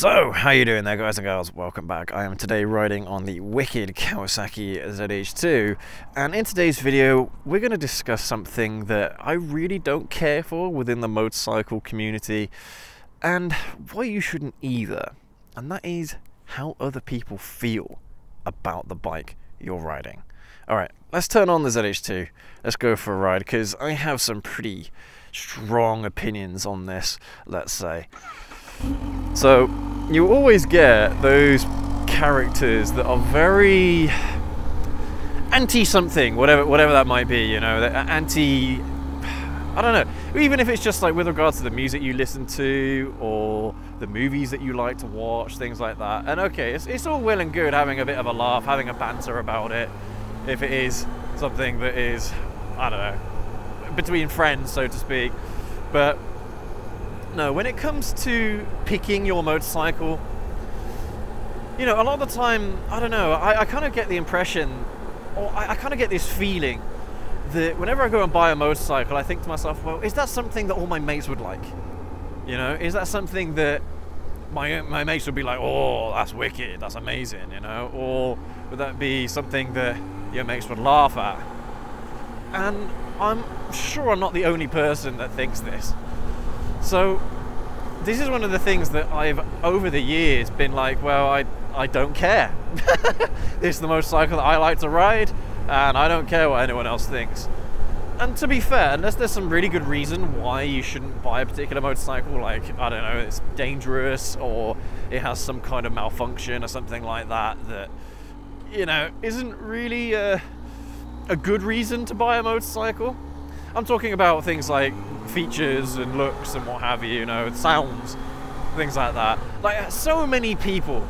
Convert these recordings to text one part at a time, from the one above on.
So, how you doing there, guys and girls? Welcome back. I am today riding on the wicked Kawasaki ZH2, and in today's video we're going to discuss something that I really don't care for within the motorcycle community, and why you shouldn't either, and that is how other people feel about the bike you're riding. Alright, let's turn on the ZH2, let's go for a ride, because I have some pretty strong opinions on this, let's say. So, you always get those characters that are very anti-something, whatever that might be, you know, anti, I don't know, even if it's just like with regards to the music you listen to, or the movies that you like to watch, things like that. And okay, it's all well and good having a bit of a laugh, having a banter about it, if it is something that is, I don't know, between friends, so to speak, but no, when it comes to picking your motorcycle, you know, a lot of the time, I don't know, I kind of get the impression, or I kind of get this feeling that whenever I go and buy a motorcycle, I think to myself, well, is that something that all my mates would like? You know, is that something that my mates would be like, oh, that's wicked, that's amazing, you know? Or would that be something that your mates would laugh at? And I'm sure I'm not the only person that thinks this. So, this is one of the things that I've, over the years, been like, well, I don't care. This is the motorcycle that I like to ride, and I don't care what anyone else thinks. And to be fair, unless there's some really good reason why you shouldn't buy a particular motorcycle, like, I don't know, it's dangerous, or it has some kind of malfunction, or something like that, that, you know, isn't really a good reason to buy a motorcycle. I'm talking about things like features and looks and what have you, you know, sounds, things like that. Like, so many people,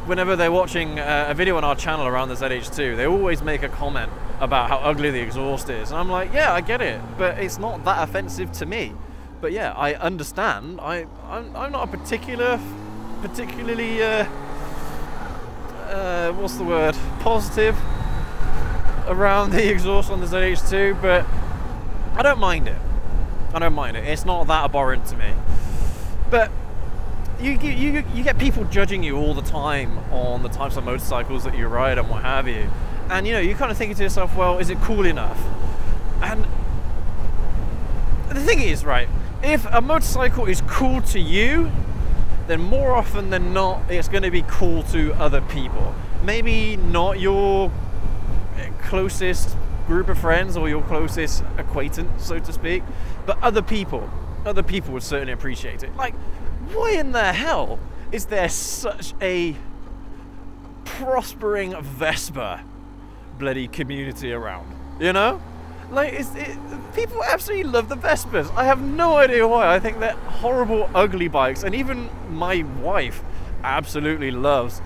whenever they're watching a video on our channel around the ZH2, they always make a comment about how ugly the exhaust is. And I'm like, yeah, I get it, but it's not that offensive to me. But yeah, I understand. I'm not a particularly, what's the word, positive around the exhaust on the ZH2, but I don't mind it. I don't mind it. It's not that abhorrent to me. But you get people judging you all the time on the types of motorcycles that you ride and what have you. And you know, you're kind of thinking to yourself, well, is it cool enough? And the thing is, right, if a motorcycle is cool to you, then more often than not, it's going to be cool to other people. Maybe not your closest group of friends or your closest acquaintance, so to speak, but other people would certainly appreciate it. Like, why in the hell is there such a prospering Vespa bloody community around, you know? Like, people absolutely love the Vespas. I have no idea why. I think they're horrible, ugly bikes, and even my wife absolutely loves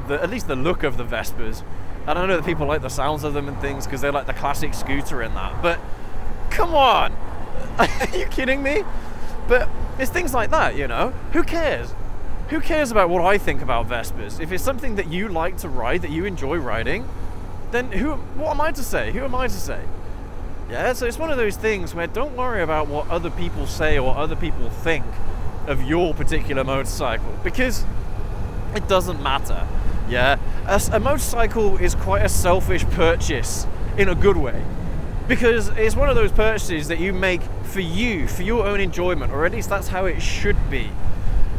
at least the look of the Vespas. And I know that people like the sounds of them and things because they're like the classic scooter in that, but come on, are you kidding me? But it's things like that, you know, who cares? Who cares about what I think about Vespas? If it's something that you like to ride, that you enjoy riding, then what am I to say? Who am I to say? Yeah, so it's one of those things where don't worry about what other people say or what other people think of your particular motorcycle, because it doesn't matter. Yeah, a motorcycle is quite a selfish purchase in a good way, because it's one of those purchases that you make for you, for your own enjoyment, or at least that's how it should be.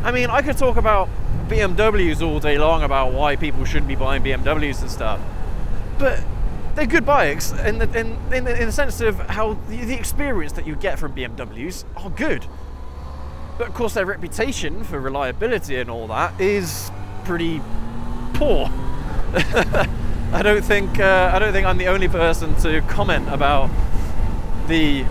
I mean, I could talk about BMWs all day long about why people shouldn't be buying BMWs and stuff, but they're good bikes in the sense of how the experience that you get from BMWs are good. But of course their reputation for reliability and all that is pretty poor. I don't think I'm the only person to comment about the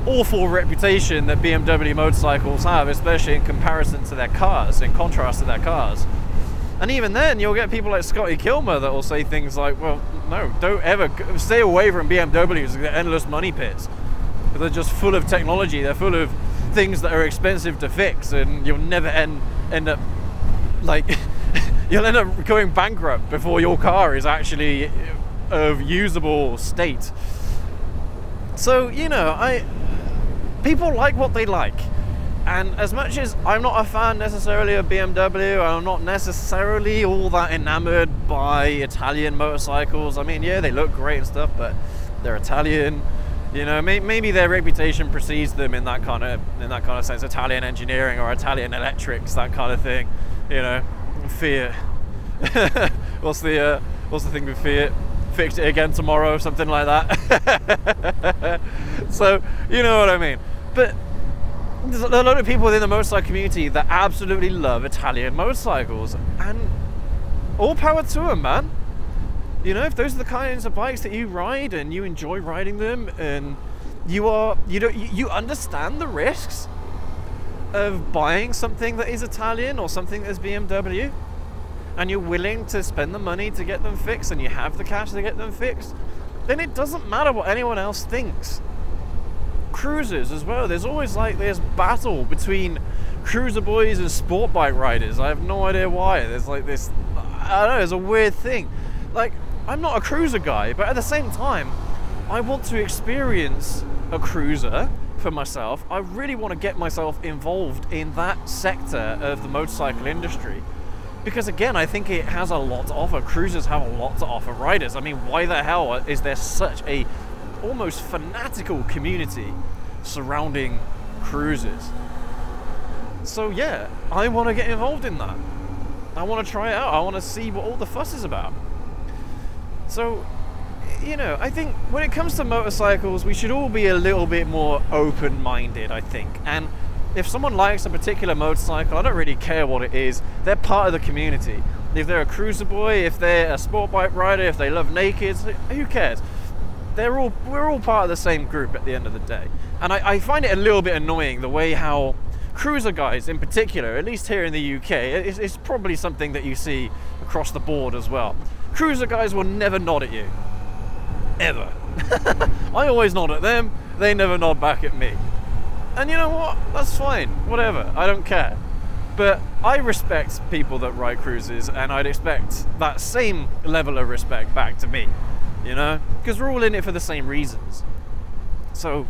awful reputation that BMW motorcycles have, especially in comparison to their cars, in contrast to their cars. And even then, you'll get people like Scotty Kilmer that will say things like, well, no, don't ever, stay away from BMWs, they're endless money pits. They're just full of technology, they're full of things that are expensive to fix, and you'll never end up, like, you'll end up going bankrupt before your car is actually of usable state. So, you know, people like what they like. And as much as I'm not a fan necessarily of BMW, I'm not necessarily all that enamored by Italian motorcycles. I mean, yeah, they look great and stuff, but they're Italian. You know, maybe their reputation precedes them in that kind of sense. Italian engineering or Italian electrics, that kind of thing. You know, Fiat. what's the thing with Fiat? Fix it again tomorrow, something like that. So you know what I mean. But there's a lot of people within the motorcycle community that absolutely love Italian motorcycles, and all power to them, man. You know, if those are the kinds of bikes that you ride and you enjoy riding them, and you understand the risks of buying something that is Italian or something that's BMW, and you're willing to spend the money to get them fixed, and you have the cash to get them fixed, then it doesn't matter what anyone else thinks. Cruisers as well, there's always like this battle between cruiser boys and sport bike riders. I have no idea why. There's like this, I don't know, it's a weird thing. Like, I'm not a cruiser guy, but at the same time, I want to experience a cruiser for myself. I really want to get myself involved in that sector of the motorcycle industry, because again, I think it has a lot to offer. Cruisers have a lot to offer riders. I mean, why the hell is there such a almost fanatical community surrounding cruisers? So yeah, I want to get involved in that. I want to try it out. I want to see what all the fuss is about. So, you know, I think when it comes to motorcycles, we should all be a little bit more open-minded, I think. And if someone likes a particular motorcycle, I don't really care what it is, they're part of the community. If they're a cruiser boy, if they're a sport bike rider, if they love nakeds, who cares? We're all part of the same group at the end of the day. And I find it a little bit annoying the way how cruiser guys in particular, at least here in the UK, it's probably something that you see across the board as well. Cruiser guys will never nod at you. Ever. I always nod at them, they never nod back at me. And you know what? That's fine. Whatever. I don't care. But I respect people that ride cruisers, and I'd expect that same level of respect back to me. You know? Because we're all in it for the same reasons. So,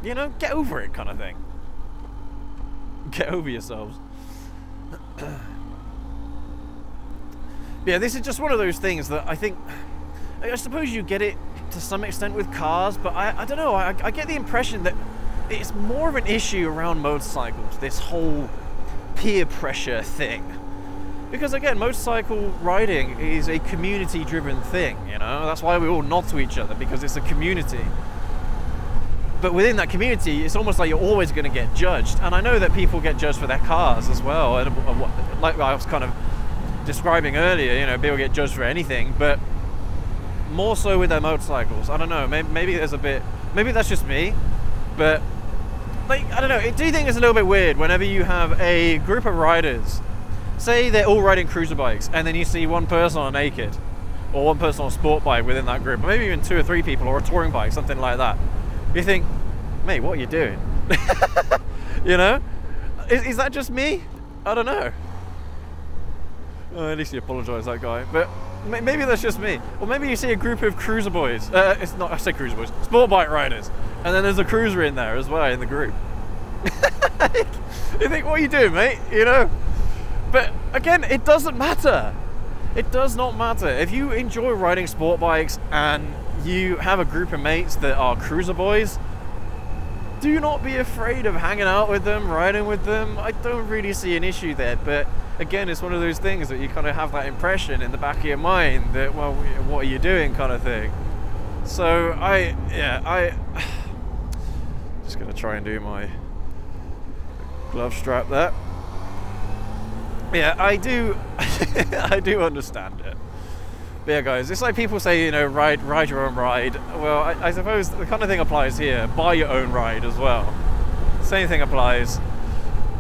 you know, get over it, kind of thing. Get over yourselves. Yeah, this is just one of those things that I think, I suppose you get it to some extent with cars, but I don't know, I get the impression that it's more of an issue around motorcycles, this whole peer pressure thing. Because again, motorcycle riding is a community-driven thing, you know? That's why we all nod to each other, because it's a community. But within that community, it's almost like you're always going to get judged. And I know that people get judged for their cars as well. And like I was kind of describing earlier, you know, people get judged for anything, but more so with their motorcycles. I don't know, maybe there's a bit, maybe that's just me, but like, I don't know, do you think it's a little bit weird whenever you have a group of riders, say they're all riding cruiser bikes, and then you see one person on a naked, or one person on a sport bike within that group, or maybe even 2 or 3 people, or a touring bike, something like that. You think, mate, what are you doing? You know? Is that just me? I don't know. At least he apologised, that guy. But maybe that's just me. Or maybe you see a group of cruiser boys. It's not, I say cruiser boys. Sport bike riders. And then there's a cruiser in there as well, in the group. You think, what are you doing, mate? You know? But again, it doesn't matter. It does not matter. If you enjoy riding sport bikes and you have a group of mates that are cruiser boys, do not be afraid of hanging out with them, riding with them. I don't really see an issue there, but again, it's one of those things that you kind of have that impression in the back of your mind that, well, what are you doing, kind of thing. So I just gonna try and do my glove strap there. Yeah, I do I do understand it. But yeah, guys, it's like people say, you know, ride your own ride. Well, I suppose the kind of thing applies here. Buy your own ride as well. Same thing applies.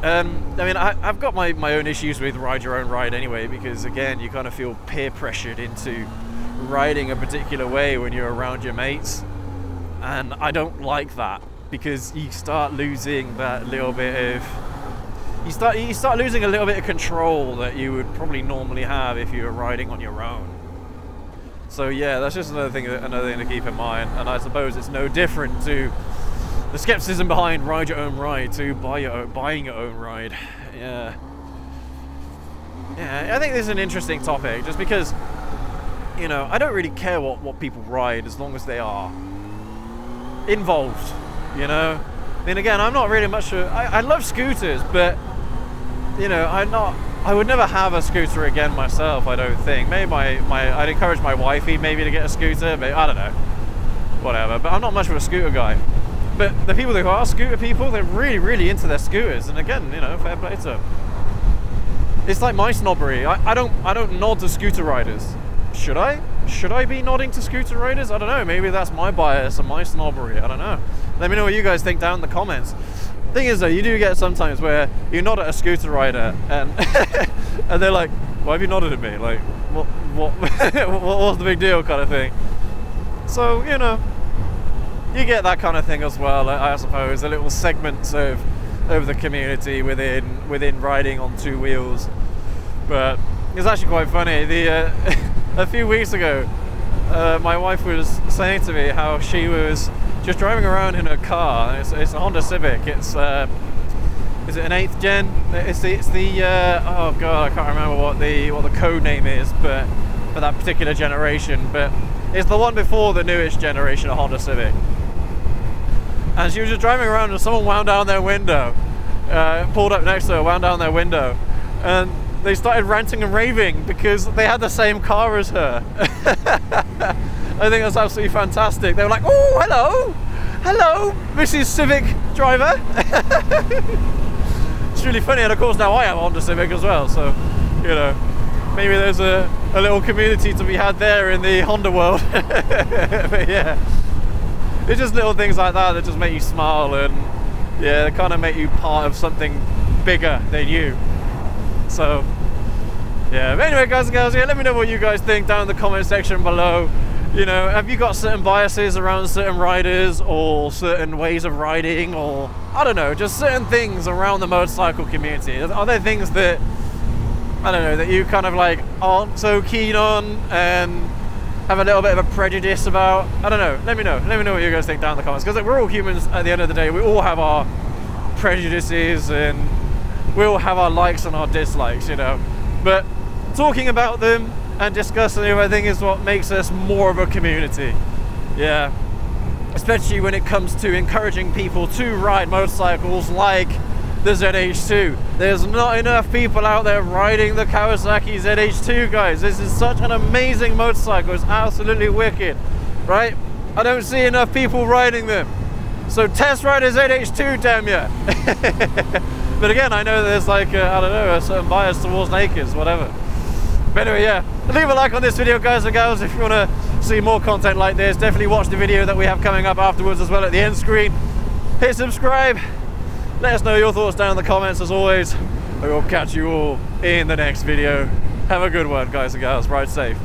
I mean, I've got my own issues with ride your own ride anyway, because again, you kind of feel peer pressured into riding a particular way when you're around your mates. And I don't like that, because you start losing that little bit of... You start losing a little bit of control that you would probably normally have if you were riding on your own. So yeah, that's just another thing to keep in mind. And I suppose it's no different to the skepticism behind ride your own ride to buying your own ride. Yeah. Yeah, I think this is an interesting topic, just because, you know, I don't really care what people ride as long as they are involved, you know? I mean, again, I'm not really much I love scooters, but, you know, I would never have a scooter again myself, I don't think. Maybe I'd encourage my wifey maybe to get a scooter, but I don't know. Whatever, but I'm not much of a scooter guy. But the people who are scooter people, they're really, really into their scooters, and again, you know, fair play to them. It's like my snobbery. I don't nod to scooter riders. Should I? Should I be nodding to scooter riders? I don't know. Maybe that's my bias and my snobbery. I don't know. Let me know what you guys think down in the comments. Thing is though, you do get sometimes where you nod at a scooter rider and and they're like, "Why have you nodded at me? Like, what what's the big deal?" kind of thing. So, you know, you get that kind of thing as well, I suppose. A little segments of the community within riding on two wheels. But it's actually quite funny. A few weeks ago, my wife was saying to me how she was just driving around in her car. It's a Honda Civic. It's is it an 8th gen? It's the oh god, I can't remember what the code name is, but for that particular generation. But it's the one before the newest generation of Honda Civic. And she was just driving around and someone wound down their window, pulled up next to her, wound down their window, and they started ranting and raving because they had the same car as her. I think that's absolutely fantastic. They were like, "Oh, hello, Mrs. Civic driver." It's really funny, and of course now I have a Honda Civic as well, so, you know, maybe there's a little community to be had there in the Honda world. But yeah. It's just little things like that just make you smile, and yeah, they kind of make you part of something bigger than you. So yeah, but anyway, guys and girls, yeah, let me know what you guys think down in the comment section below. You know, have you got certain biases around certain riders or certain ways of riding, or I don't know, just certain things around the motorcycle community? Are there things that, I don't know, that you kind of like aren't so keen on and have a little bit of a prejudice about? I don't know. Let me know what you guys think down in the comments, because we're all humans at the end of the day. We all have our prejudices and we all have our likes and our dislikes, you know, but talking about them and discussing them, I think, is what makes us more of a community. Yeah, especially when it comes to encouraging people to ride motorcycles like the ZH2. There's not enough people out there riding the Kawasaki ZH2, guys. This is such an amazing motorcycle. It's absolutely wicked, right? I don't see enough people riding them. So test ride a ZH2, damn ya. But again, I know there's like, I don't know, a certain bias towards nakeds, whatever. But anyway, yeah, leave a like on this video, guys and gals, if you want to see more content like this. Definitely watch the video that we have coming up afterwards as well at the end screen. Hit subscribe. Let us know your thoughts down in the comments as always. I will catch you all in the next video. Have a good one, guys and gals. Ride safe.